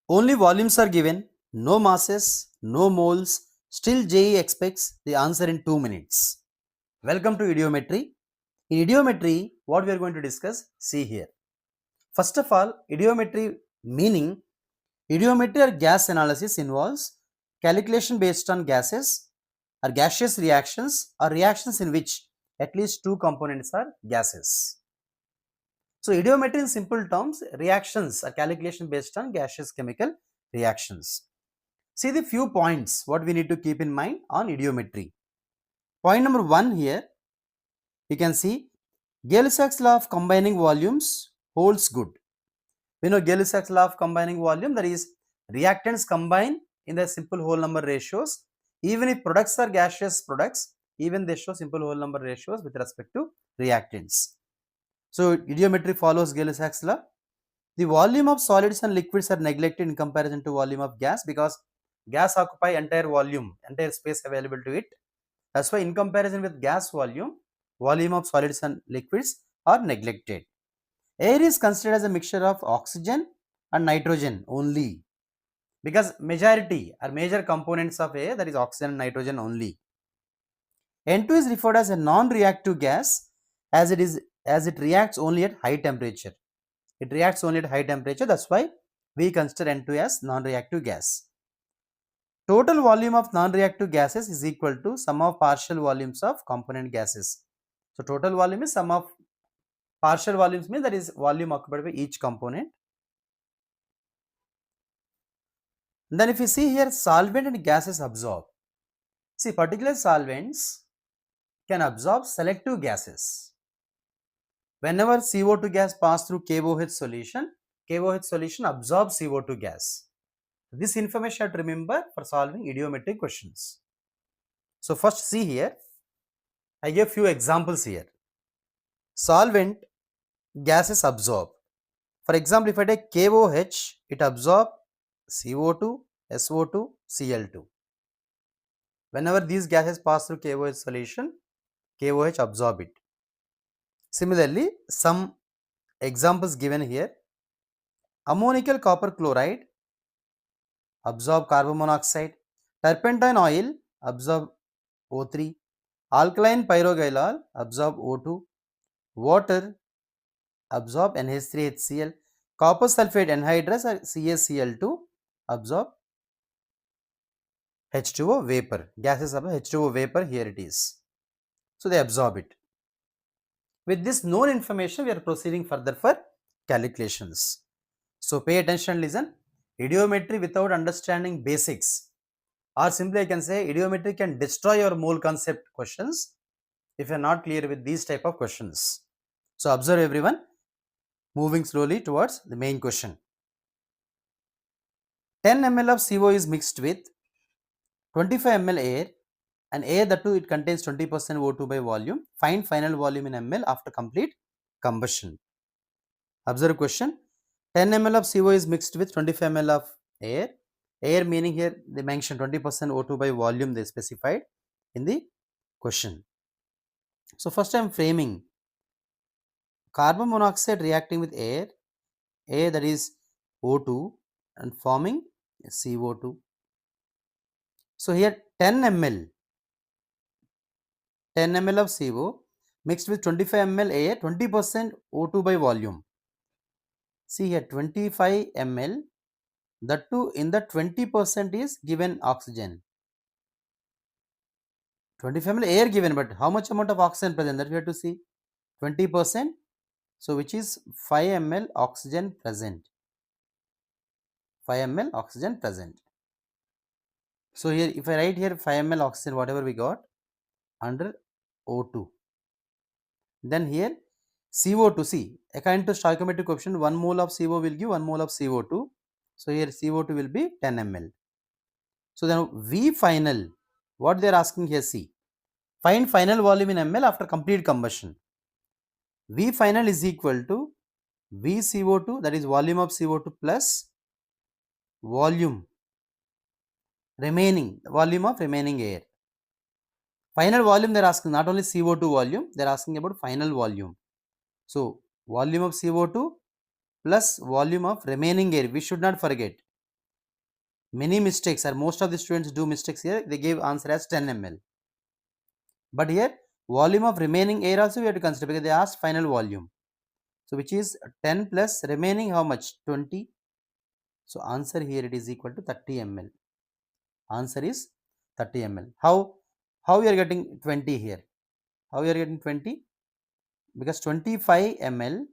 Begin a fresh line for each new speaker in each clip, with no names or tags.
Only volumes are given, no masses, no moles. Still JEE expects the answer in 2 minutes. Welcome to Eudiometry. In Eudiometry, what we are going to discuss, see here. First of all, Eudiometry meaning, Eudiometry or gas analysis involves calculation based on gases or gaseous reactions or reactions in which at least two components are gases. So Eudiometry in simple terms, reactions are calculation based on gaseous chemical reactions. See the few points what we need to keep in mind on Eudiometry. Point number 1 here, you can see Gay-Lussac's law of combining volumes holds good. We know Gay-Lussac's law of combining volume, that is reactants combine in the simple whole number ratios. Even if products are gaseous products, even they show simple whole number ratios with respect to reactants. So Eudiometry follows Gay-Lussac's law. The volume of solids and liquids are neglected in comparison to volume of gas because gas occupy entire volume, entire space available to it. That's why in comparison with gas volume, volume of solids and liquids are neglected. Air is considered as a mixture of oxygen and nitrogen only because majority or major components of air, that is oxygen and nitrogen only. N2 is referred as a non-reactive gas as it reacts only at high temperature. It reacts only at high temperature, that's why we consider N2 as non-reactive gas. Total volume of non-reactive gases is equal to sum of partial volumes of component gases. So total volume is sum of partial volumes, means that is volume occupied by each component. Then if you see here, solvent and gases absorb. See, particular solvents can absorb selective gases. Whenever CO2 gas passes through KOH solution absorbs CO2 gas. This information you have to remember for solving Eudiometry questions. So first see here, I give few examples here. Solvent gases absorb. For example, if I take KOH, it absorbs CO2, SO2, Cl2. Whenever these gases pass through KOH solution, KOH absorb it. Similarly, some examples given here. Ammonical copper chloride absorb carbon monoxide. Turpentine oil absorb O3. Alkaline pyroglyol absorb O2. Water absorb NH3HCl. Copper sulfate anhydrous or CaCl2 absorb H2O vapor. Gases of H2O vapor, here it is. So they absorb it. With this known information, we are proceeding further for calculations. So pay attention and listen. Eudiometry without understanding basics, or simply I can say Eudiometry can destroy your mole concept questions if you are not clear with these type of questions. So observe everyone, moving slowly towards the main question. 10 ml of CO is mixed with 25 ml air, and air that too it contains 20% O2 by volume. Find final volume in ml after complete combustion. Observe question. 10 ml of CO is mixed with 25 ml of air. Air meaning here they mentioned 20% O2 by volume they specified in the question. So first I am framing carbon monoxide reacting with air that is O2 and forming CO2. So here 10 ml of CO mixed with 25 ml air, 20% O2 by volume. See here 25 ml, that too in the 20% is given oxygen. 25 ml air given, but how much amount of oxygen present, that we have to see. 20%, so which is 5 ml oxygen present. 5 ml oxygen present. So here if I write here 5 ml oxygen, whatever we got under O2. Then here CO2, see according to stoichiometric coefficient 1 mole of CO will give 1 mole of CO2. So here CO2 will be 10 ml. So then V final, what they are asking here, see, find final volume in ml after complete combustion. V final is equal to V CO2, that is volume of CO2 plus volume of remaining air. Final volume they are asking, not only CO2 volume, they are asking about final volume. So volume of CO2 plus volume of remaining air, we should not forget. many mistakes, or most of the students do mistakes here. They gave answer as 10 ml. But here volume of remaining air also we have to consider, because they asked final volume. So which is 10 plus remaining how much? 20. So answer here it is equal to 30 ml. Answer is 30 ml. How we are getting 20 here? How we are getting 20? Because 25 ml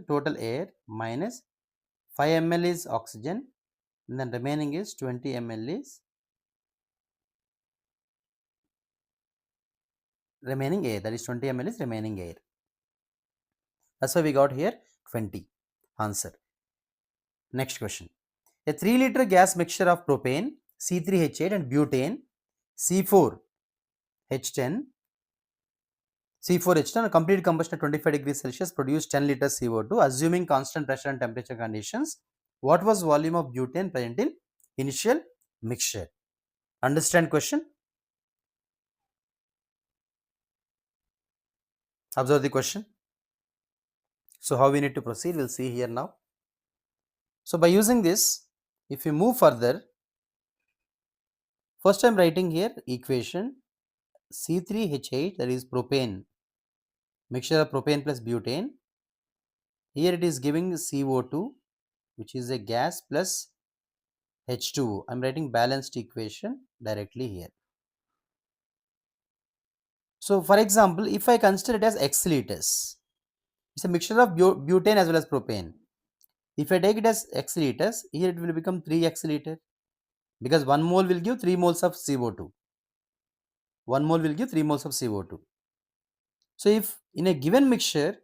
total air minus 5 ml is oxygen, and then remaining is 20 ml is remaining air, that is 20 ml is remaining air. That's why we got here 20. Answer. Next question. A 3-liter gas mixture of propane C3H8 and butane C4H10 on a complete combustion at 25 degrees Celsius produced 10 liters CO2, assuming constant pressure and temperature conditions. What was volume of butane present in initial mixture? Understand question? Observe the question. So how we need to proceed, we'll see here now. So by using this, if we move further, first I am writing here equation C3H8, that is propane, mixture of propane plus butane. Here it is giving CO2, which is a gas, plus H2O. I am writing balanced equation directly here. So for example, if I consider it as x liters, it's a mixture of butane as well as propane. If I take it as x liters, here it will become 3x liter, because 1 mole will give 3 moles of CO2. 1 mole will give 3 moles of CO2. So if in a given mixture,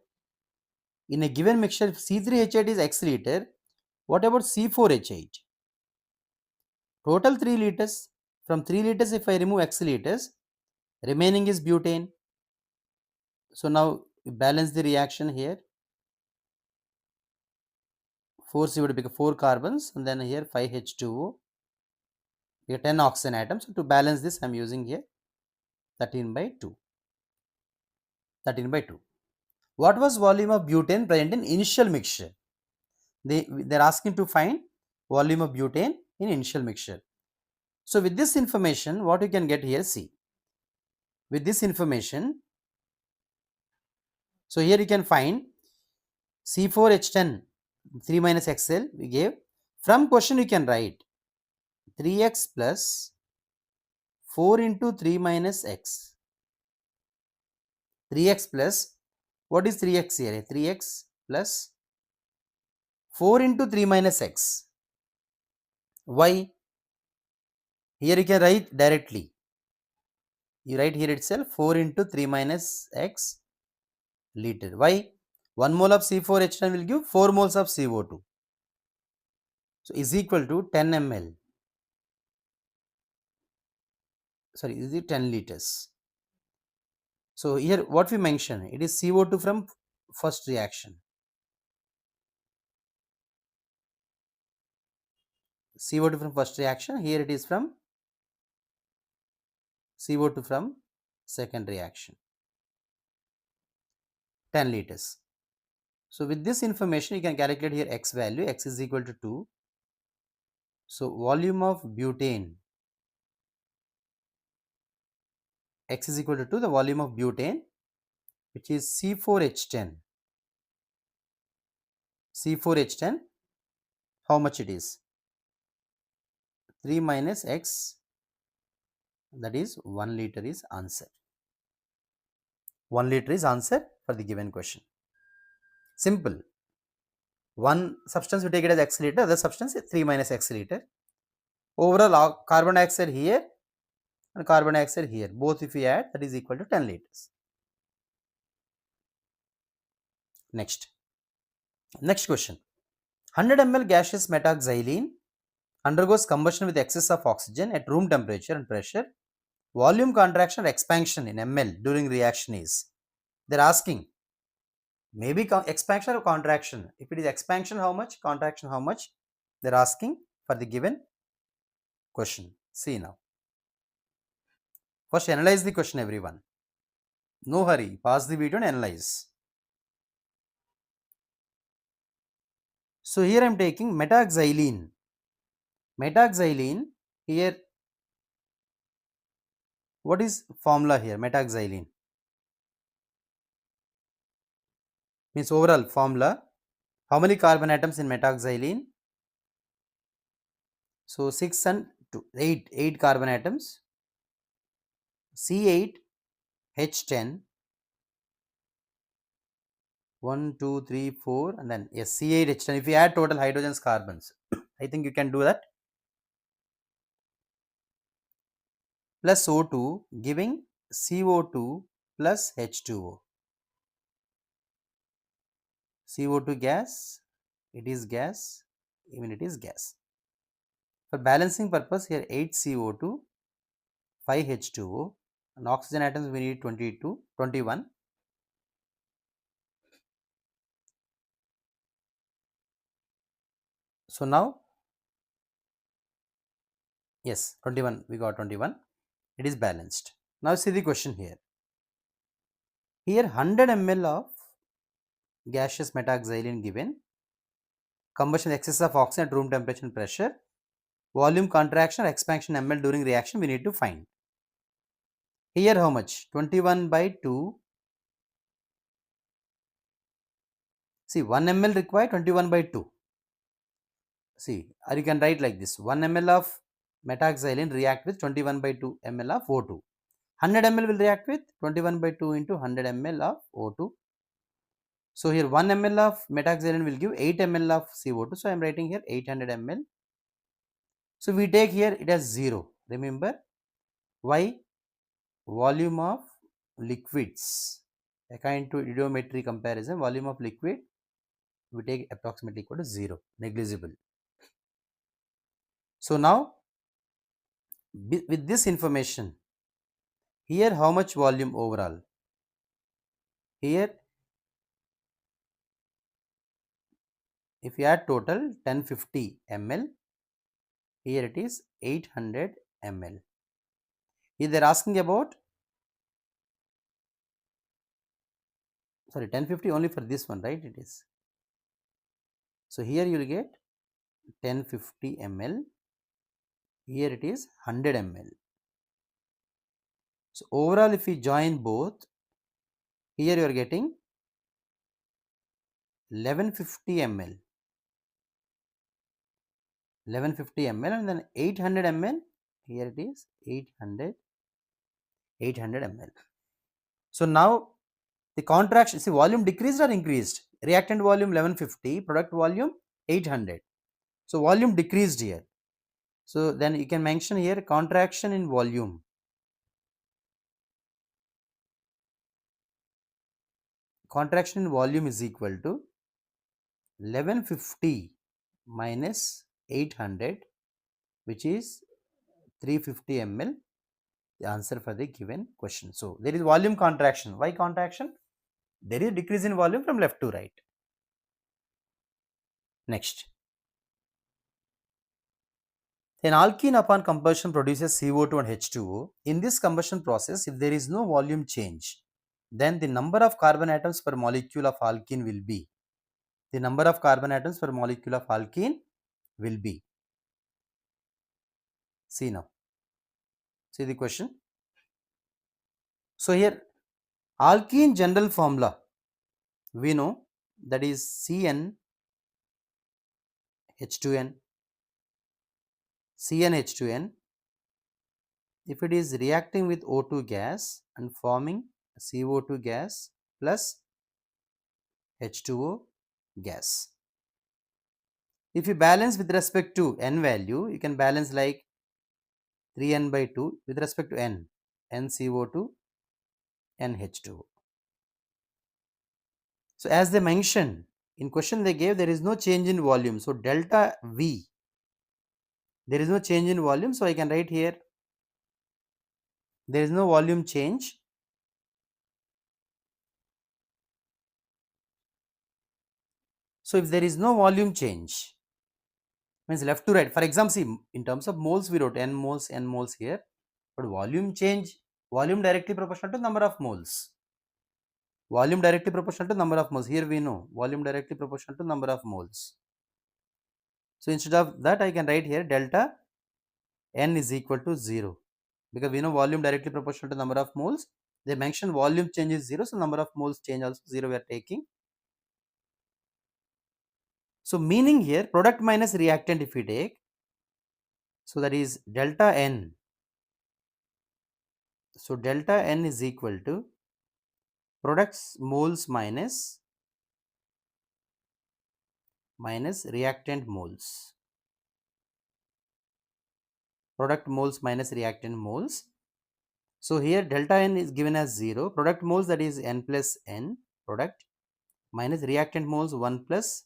if C3H8 is x liter, what about C4H8? Total 3 liters. From 3 liters, if I remove x liters, remaining is butane. So now balance the reaction here. 4 CO2 become 4 carbons, and then here 5 H2O. Here 10 oxygen atoms. So to balance this, I am using here 13 by 2. 13 by 2. What was volume of butane present in initial mixture? They're asking to find volume of butane in initial mixture. So with this information, what you can get here, see. With this information, so here you can find C4H10, 3 minus XL we gave. From question you can write 3x plus 4 into 3 minus x. 3x plus, what is 3x here? 3x plus 4 into 3 minus x. Why? Here you can write directly. You write here itself 4 into 3 minus x liter. Why? 1 mole of C4H10 will give 4 moles of CO2. So is equal to 10 ml. Sorry, is it 10 liters? So here what we mention, it is CO2 from first reaction. CO2 from first reaction. Here it is from CO2 from second reaction. 10 liters. So with this information, you can calculate here x value. X is equal to 2. So volume of butane, x is equal to 2, the volume of butane, which is C4H10. C4H10, how much it is? 3 minus x, that is 1 liter is answer. 1 liter is answer for the given question. Simple. One substance we take it as x liter, other substance is 3 minus x liter. Overall carbon dioxide here and carbon dioxide here, both if we add, that is equal to 10 liters. Next question. 100 ml gaseous methoxylene undergoes combustion with excess of oxygen at room temperature and pressure. Volume contraction or expansion in ml during reaction is. They are asking maybe expansion or contraction. If it is expansion, how much? Contraction, how much? They are asking for the given question. See now. First analyze the question, everyone. No hurry. Pause the video and analyze. So here I am taking methoxylene. Metaxylene here, what is formula here? Metaxylene means overall formula. How many carbon atoms in metaxylene? So 6 and 2, 8 carbon atoms. C8 H10, 1 2 3 4, and then yes, C8 H10. If you add total hydrogens carbons, I think you can do that, plus O2 giving CO2 plus H2O. CO2 gas, it is gas, even it is gas. For balancing purpose here 8 CO2, 5 H2O, and oxygen atoms we need 22, 21. So now, yes, 21, we got 21, it is balanced. Now see the question here. Here 100 ml of gaseous metaxylene given, combustion excess of oxygen at room temperature and pressure, volume contraction or expansion ml during reaction we need to find. Here how much? 21 by 2. See 1 ml required, 21 by 2. See, or you can write like this: 1 ml of metaxylene react with 21 by 2 ml of O2. 100 ml will react with 21 by 2 into 100 ml of O2. So here 1 ml of metaxylene will give 8 ml of CO2. So I am writing here 800 ml. So we take here it as 0. Remember why? Volume of liquids. According to eudiometry comparison, volume of liquid we take approximately equal to 0, negligible. So now with this information, here how much volume overall? Here if you add total 1050 ml, here it is 800 ml. Here they are asking about, sorry, 1050 only for this one, right? It is. So here you will get 1050 ml, here it is 100 ml. So overall if we join both, here you are getting 1150 ml, 1150 ml, and then 800 ml, here it is 800 ml. So now the contraction, see volume decreased or increased? Reactant volume 1150, product volume 800. So volume decreased here. So then you can mention here contraction in volume. Contraction in volume is equal to 1150 minus 800, which is 350 ml, the answer for the given question. So there is volume contraction. Why contraction? There is a decrease in volume from left to right. Next, an alkene upon combustion produces CO2 and H2O. In this combustion process, if there is no volume change, then the number of carbon atoms per molecule of alkene will be, the number of carbon atoms per molecule of alkene will be, see now, see the question. So here alkene general formula we know, that is CN H2N, CN H2N. If it is reacting with O2 gas and forming CO2 gas plus H2O gas. If you balance with respect to N value, you can balance like 3N by 2 with respect to N, NCO2, NH2O. So as they mentioned in question they gave, there is no change in volume. So delta V, there is no change in volume. So I can write here, there is no volume change. So if there is no volume change, means left to right. For example, see in terms of moles we wrote N moles here, but volume change, volume directly proportional to number of moles. Volume directly proportional to number of moles. Here we know volume directly proportional to number of moles. So instead of that I can write here delta n is equal to 0, because we know volume directly proportional to number of moles. They mention volume change is 0, so number of moles change also 0 we are taking. So meaning here product minus reactant if we take, so that is delta n. So delta n is equal to products moles minus reactant moles. Product moles minus reactant moles. So here delta n is given as 0, product moles that is n plus n product minus reactant moles 1 plus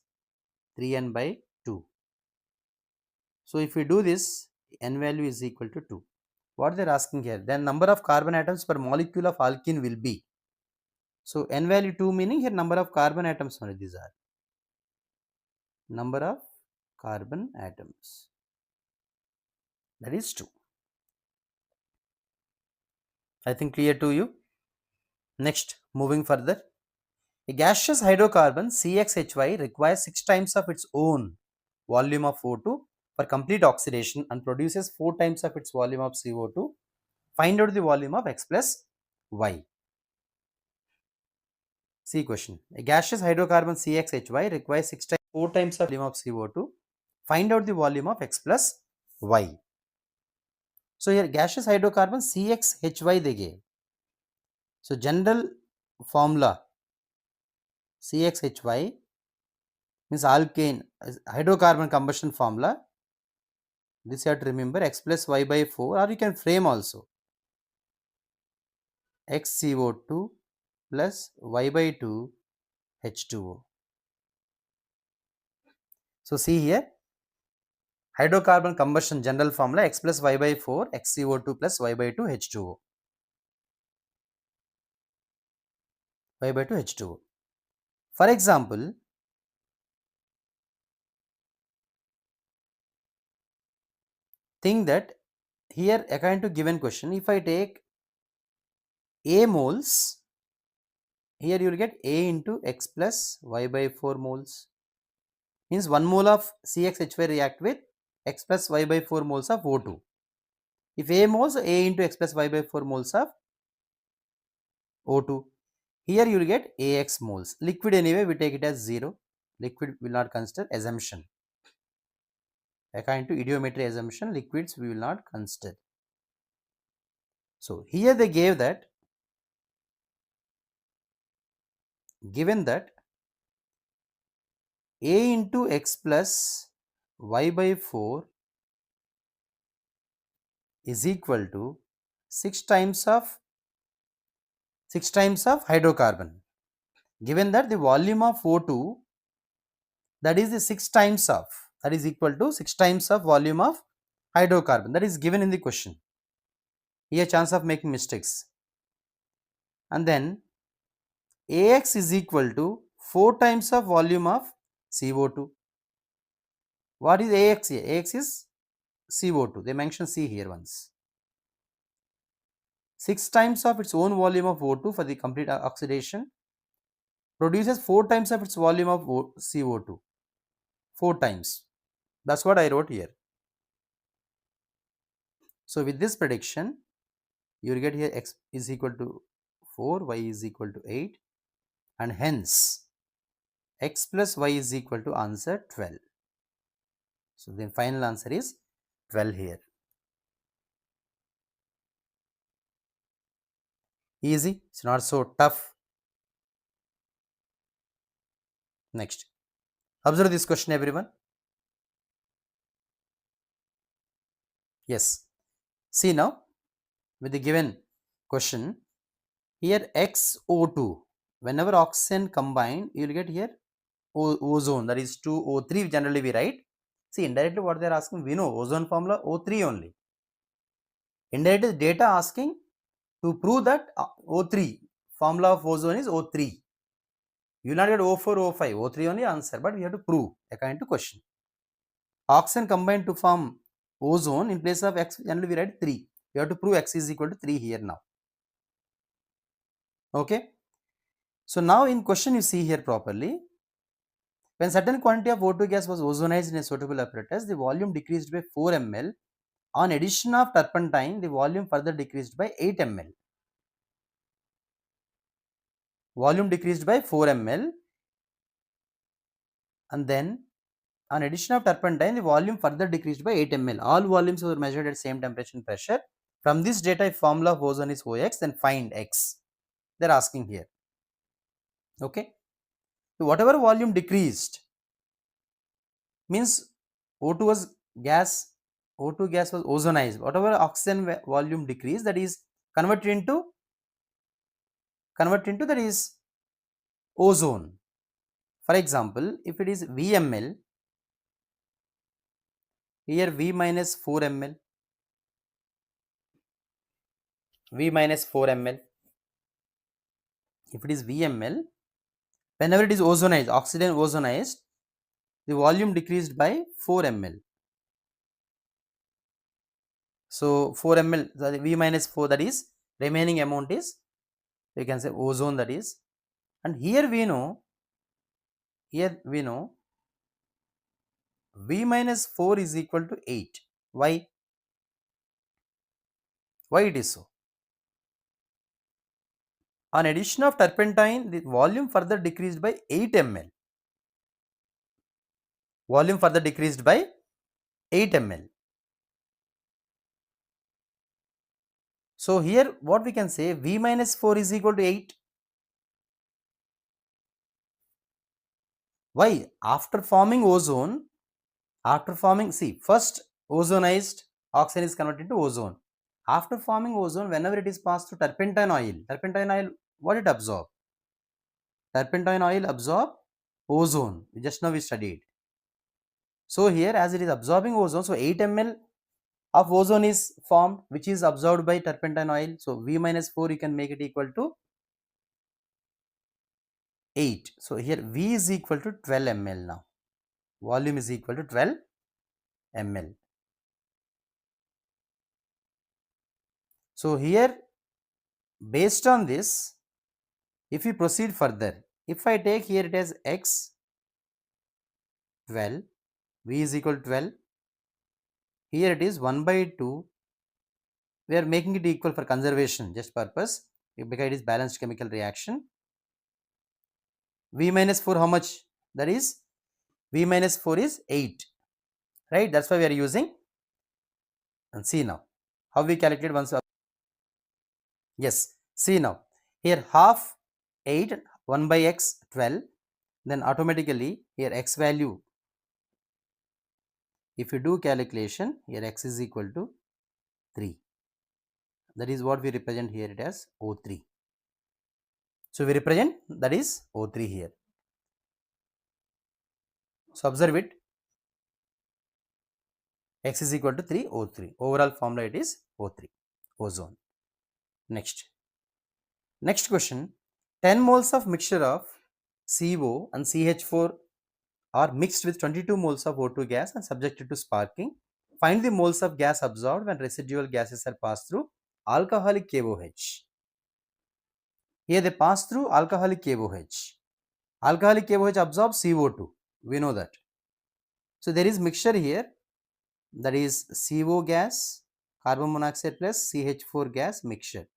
3n by 2. So if we do this, n value is equal to 2. What they are asking here, then number of carbon atoms per molecule of alkene will be. So n value 2 meaning here number of carbon atoms only these are. Number of carbon atoms, that is 2. I think clear to you. Next, moving further. A gaseous hydrocarbon CXHY requires 6 times of its own volume of O2 for complete oxidation and produces 4 times of its volume of CO2. Find out the volume of X plus Y. See question. A gaseous hydrocarbon CXHY requires 4 times of volume of CO2. Find out the volume of X plus Y. So here gaseous hydrocarbon CXHY they gave. So general formula CXHY means alkane hydrocarbon combustion formula. This you have to remember, X plus Y by 4, or you can frame also XCO2 plus Y by 2 H2O. So see here hydrocarbon combustion general formula X plus Y by 4 XCO2 plus Y by 2 H2O. Y by 2 H2O. For example, think that here according to given question, if I take A moles, here you will get A into X plus Y by 4 moles. Means 1 mole of CXHY react with X plus Y by 4 moles of O2. If A moles, A into X plus Y by 4 moles of O2. Here you will get AX moles. Liquid anyway we take it as 0. Liquid will not consider assumption. According to Eudiometry assumption, liquids we will not consider. So here they gave that, given that A into X plus Y by 4 is equal to 6 times of hydrocarbon. Given that the volume of O2, that is the 6 times of, that is equal to 6 times of volume of hydrocarbon, that is given in the question. Here chance of making mistakes. And then AX is equal to 4 times of volume of CO2. What is AX here? AX is CO2. They mention C here once. 6 times of its own volume of O2 for the complete oxidation produces 4 times of its volume of CO2. 4 times. That's what I wrote here. So with this prediction, you will get here X is equal to 4, Y is equal to 8, and hence X plus Y is equal to answer 12. So the final answer is 12 here. Easy, it's not so tough. Next, observe this question everyone. Yes, see now with the given question, here XO2, whenever oxygen combined, you will get here ozone, that is 2O3 generally we write. See indirectly what they are asking, we know ozone formula O3 only. Indirectly data asking to prove that O3 formula of ozone is O3. You will not get O4, O5, O3 only answer, but we have to prove according to question. Oxygen combined to form ozone, in place of X generally we write 3. We have to prove X is equal to 3 here now. Okay. So now in question you see here properly, When certain quantity of O2 gas was ozonized in a suitable apparatus, the volume decreased by 4 ml. On addition of turpentine, the volume further decreased by 8 ml. Volume decreased by 4 ml, and then on addition of turpentine, the volume further decreased by 8 ml. All volumes were measured at same temperature and pressure. From this data, if formula of ozone is OX, then find X. They are asking here. Okay. So whatever volume decreased means O2 was gas, O2 gas was ozonized. Whatever oxygen volume decreased, that is converted into that is ozone. For example, if it is VML, here V minus 4 ml, V minus 4 ml. If it is VML, whenever it is ozonized, oxygen ozonized, the volume decreased by 4 ml. So 4 ml, the V minus 4, that is remaining amount is, you can say ozone, that is. And here we know V minus 4 is equal to 8. Why? Why it is so? On addition of turpentine, the volume further decreased by 8 ml. Volume further decreased by 8 ml. So here what we can say, V minus 4 is equal to 8. Why? After forming ozone, see, first ozonized oxygen is converted to ozone. After forming ozone, whenever it is passed through turpentine oil, what it absorb? Turpentine oil absorb ozone. Just now we studied. So here, as it is absorbing ozone, so 8 ml of ozone is formed, which is absorbed by turpentine oil. So V minus 4, you can make it equal to 8. So here V is equal to 12 ml now. Volume is equal to 12 ml. So here, based on this, if we proceed further, if I take here it as X 12, V is equal to 12, here it is 1 by 2, we are making it equal for conservation just purpose, because it is balanced chemical reaction. V minus 4 how much? That is V minus 4 is 8, right? That's why we are using. And see now how we calculate once. Yes, see now here half 8, 1 by X 12, then automatically here X value, if you do calculation, here X is equal to 3. That is what we represent here it as O3. So we represent that is O3 here. So observe it, X is equal to 3, O3. Overall formula it is O3, ozone. Next question, 10 moles of mixture of CO and CH4 are mixed with 22 moles of O2 gas and subjected to sparking. Find the moles of gas absorbed when residual gases are passed through alcoholic KOH. Here they pass through alcoholic KOH. Alcoholic KOH absorbs CO2. We know that. So there is mixture here, that is CO gas, carbon monoxide plus CH4 gas mixture.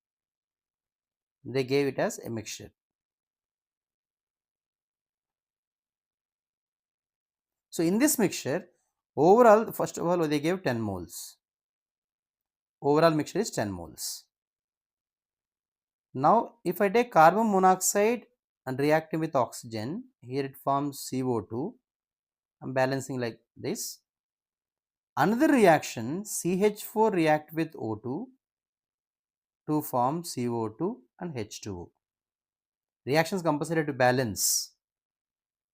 They gave it as a mixture. So in this mixture, overall, first of all, they gave 10 moles. Overall mixture is 10 moles. Now, if I take carbon monoxide and reacting with oxygen, here it forms CO2. I'm balancing like this. Another reaction, CH4 react with O2 to form CO2 and H2O. Reactions compulsory to balance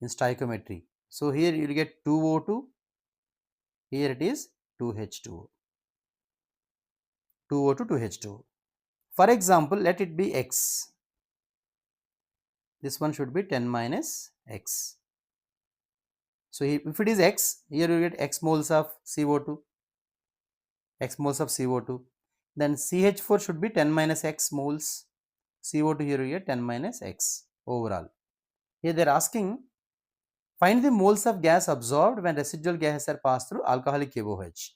in stoichiometry. So here you will get 2O2, here it is 2H2O. 2O2, 2H2O. For example, let it be X. This one should be 10 minus X. So if it is X, here you get X moles of CO2, X moles of CO2. Then CH4 should be 10 minus X moles. CO2 here you get 10 minus X overall. Here they are asking Find the moles of gas absorbed when residual gases are passed through alcoholic KOH.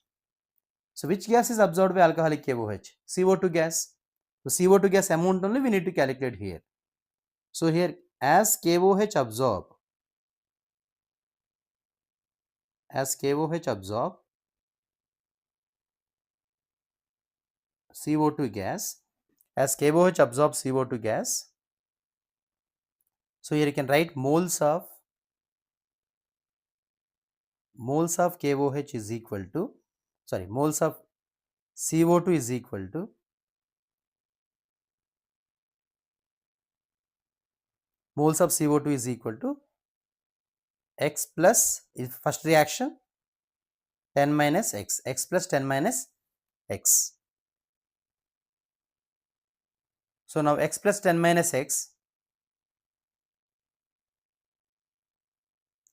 So which gas is absorbed by alcoholic KOH? CO2 gas. So CO2 gas amount only we need to calculate here. So here as KOH absorb, CO2 gas, as KOH absorbs CO2 gas. So here you can write moles of KOH is equal to, moles of CO2 is equal to X plus, first reaction 10 minus X, X plus 10 minus X. So now X plus 10 minus X,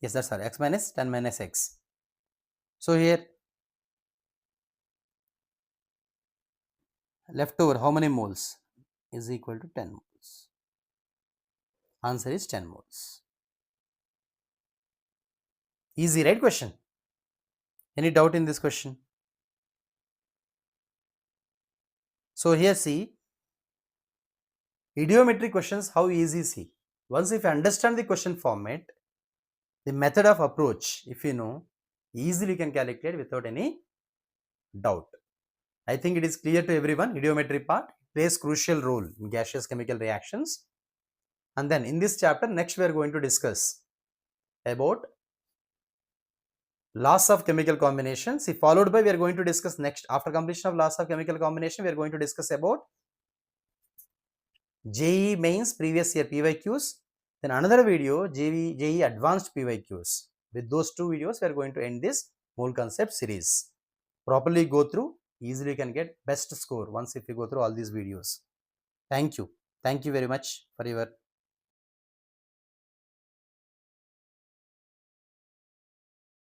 yes that's all, X minus 10 minus X. So here left over how many moles is equal to 10 moles. Answer is 10 moles. Easy, right question? Any doubt in this question? So here see, idiometry questions, how easy see. Once if you understand the question format, the method of approach, if you know, easily you can calculate without any doubt. I think it is clear to everyone. Idiometry part plays crucial role in gaseous chemical reactions. And then in this chapter, next we are going to discuss about laws of chemical combination. See, followed by we are going to discuss next, after completion of laws of chemical combination, we are going to discuss about JEE Mains previous year PYQs. Then another video, JEE Advanced PYQs. With those two videos, we are going to end this mole concept series. Properly go through, easily you can get best score once if you go through all these videos. Thank you. Thank you very much for your